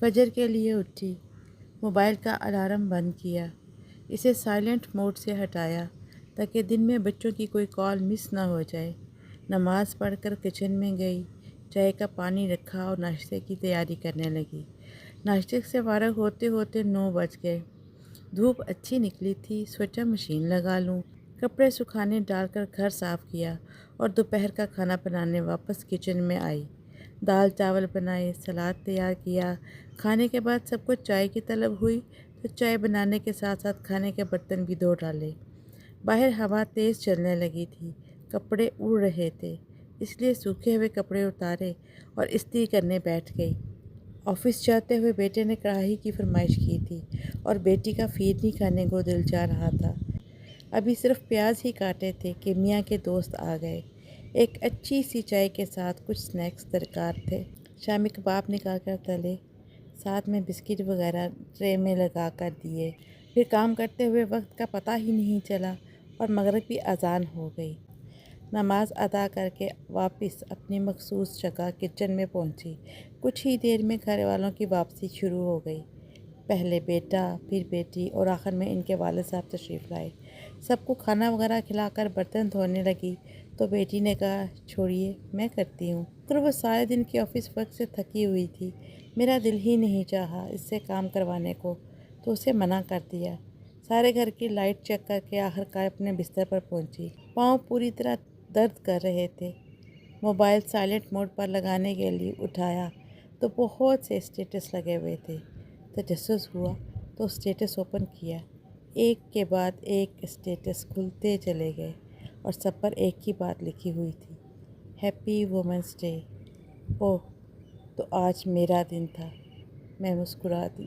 فجر کے لیے اٹھی، موبائل کا الارم بند کیا، اسے سائلنٹ موڈ سے ہٹایا تاکہ دن میں بچوں کی کوئی کال مس نہ ہو جائے۔ نماز پڑھ کر کچن میں گئی، چائے کا پانی رکھا اور ناشتے کی تیاری کرنے لگی۔ ناشتے سے فارغ ہوتے ہوتے 9 بج گئے۔ دھوپ اچھی نکلی تھی، سوچا مشین لگا لوں۔ کپڑے سکھانے ڈال کر گھر صاف کیا اور دوپہر کا کھانا بنانے واپس کچن میں آئی۔ دال چاول بنائے، سلاد تیار کیا۔ کھانے کے بعد سب کو چائے کی طلب ہوئی تو چائے بنانے کے ساتھ ساتھ کھانے کے برتن بھی دھو ڈالے۔ باہر ہوا تیز چلنے لگی تھی، کپڑے اڑ رہے تھے، اس لیے سوکھے ہوئے کپڑے اتارے اور استری کرنے بیٹھ گئی۔ آفس جاتے ہوئے بیٹے نے کڑھائی کی فرمائش کی تھی اور بیٹی کا فیرنی کھانے کو دل چاہ رہا تھا۔ ابھی صرف پیاز ہی کاٹے تھے کہ میاں کے دوست آ گئے۔ ایک اچھی سی چائے کے ساتھ کچھ سنیکس درکار تھے۔ شامی کباب نکال کر تلے، ساتھ میں بسکٹ وغیرہ ٹرے میں لگا کر دیے۔ پھر کام کرتے ہوئے وقت کا پتہ ہی نہیں چلا اور مغرب کی اذان ہو گئی۔ نماز ادا کر کے واپس اپنی مخصوص جگہ کچن میں پہنچی۔ کچھ ہی دیر میں گھر والوں کی واپسی شروع ہو گئی۔ پہلے بیٹا، پھر بیٹی اور آخر میں ان کے والد صاحب تشریف لائے۔ سب کو کھانا وغیرہ کھلا کر برتن دھونے لگی تو بیٹی نے کہا، چھوڑیے میں کرتی ہوں۔ تو وہ سارے دن کی آفس ورک سے تھکی ہوئی تھی، میرا دل ہی نہیں چاہا اس سے کام کروانے کو تو اسے منع کر دیا۔ سارے گھر کی لائٹ چیک کر کے آخرکار اپنے بستر پر پہنچی۔ پاؤں پوری طرح درد کر رہے تھے۔ موبائل سائلنٹ موڈ پر لگانے کے لیے اٹھایا تو بہت سے اسٹیٹس لگے ہوئے تھے۔ تجسس ہوا تو اسٹیٹس اوپن کیا۔ ایک کے بعد ایک اسٹیٹس کھلتے چلے گئے اور سب پر ایک ہی بات لکھی ہوئی تھی، ہیپی وومنس ڈے۔ اوہ، تو آج میرا دن تھا۔ میں مسکرا دی۔